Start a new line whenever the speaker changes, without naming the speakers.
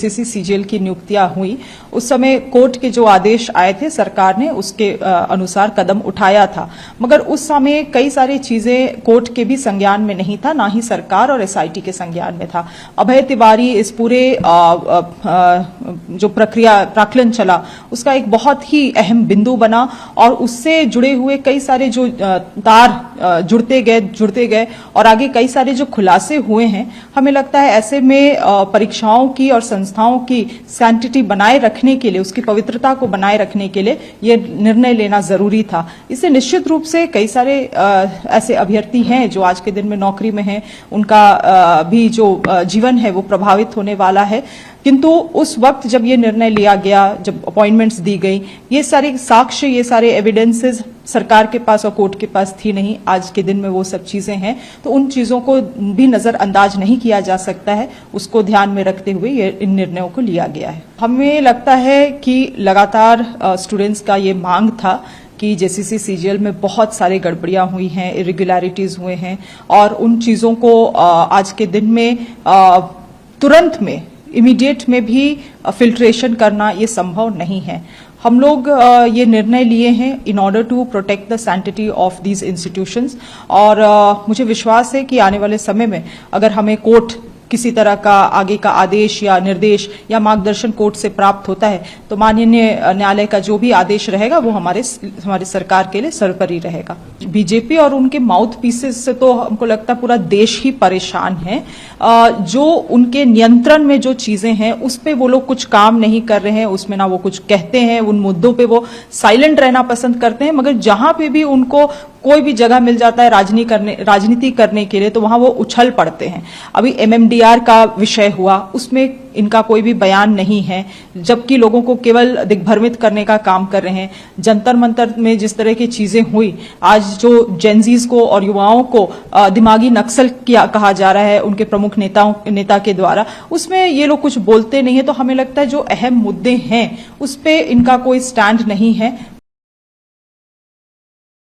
CGL की नियुक्तियां हुई उस समय कोर्ट के जो आदेश आए थे सरकार ने उसके अनुसार कदम उठाया था, मगर उस समय कई सारी चीजें कोर्ट के भी संज्ञान में नहीं था, ना ही सरकार और एसआईटी के संज्ञान में था। अभय तिवारी इस पूरे जो प्रक्रिया प्राक्कलन चला उसका एक बहुत ही अहम बिंदु बना और उससे जुड़े हुए कई सारे जो तार जुड़ते गए और आगे कई सारे जो खुलासे हुए हैं। हमें लगता है ऐसे में परीक्षाओं की और संस्थाओं की सैंक्टिटी बनाए रखने के लिए, उसकी पवित्रता को बनाए रखने के लिए ये निर्णय लेना जरूरी था। इससे निश्चित रूप से कई सारे ऐसे अभ्यर्थी हैं जो आज के दिन में नौकरी में हैं, उनका भी जो जीवन है वो प्रभावित होने वाला है। किंतु उस वक्त जब ये निर्णय लिया गया, जब अपॉइंटमेंट्स दी गई, ये सारे साक्ष्य, ये सारे एविडेंसेस सरकार के पास और कोर्ट के पास थी नहीं। आज के दिन में वो सब चीजें हैं, तो उन चीजों को भी नजरअंदाज नहीं किया जा सकता है। उसको ध्यान में रखते हुए ये इन निर्णयों को लिया गया है। हमें लगता है कि लगातार स्टूडेंट्स का ये मांग था कि जेसीसी सीजीएल में बहुत सारे गड़बड़ियां हुई हैं, इरेगुलरिटीज हुए हैं और उन चीजों को आज के दिन में तुरंत में इमीडिएट में भी फिल्ट्रेशन करना ये संभव नहीं है। हम लोग ये निर्णय लिए हैं in order to protect the sanctity of these institutions और मुझे विश्वास है कि आने वाले समय में अगर हमें कोर्ट किसी तरह का आगे का आदेश या निर्देश या मार्गदर्शन कोर्ट से प्राप्त होता है तो माननीय न्यायालय का जो भी आदेश रहेगा वो हमारे सरकार के लिए सर्वोपरि रहेगा। बीजेपी और उनके माउथ पीसेस से तो हमको लगता है पूरा देश ही परेशान है। जो उनके नियंत्रण में जो चीजें हैं उस पे वो लोग कुछ काम नहीं कर रहे हैं, उसमें ना वो कुछ कहते हैं, उन मुद्दों पे वो साइलेंट रहना पसंद करते हैं, मगर जहां पे भी उनको कोई भी जगह मिल जाता है राजनीति करने के लिए तो वहां वो उछल पड़ते हैं। अभी एमएमडीआर का विषय हुआ, उसमें इनका कोई भी बयान नहीं है, जबकि लोगों को केवल दिग्भ्रमित करने का काम कर रहे हैं। जंतर मंतर में जिस तरह की चीजें हुई, आज जो जेनजीज को और युवाओं को दिमागी नक्सल कहा जा रहा है उनके प्रमुख नेता के द्वारा, उसमें ये लोग कुछ बोलते नहीं है। तो हमें लगता है जो अहम मुद्दे हैं उस पे इनका कोई स्टैंड नहीं है।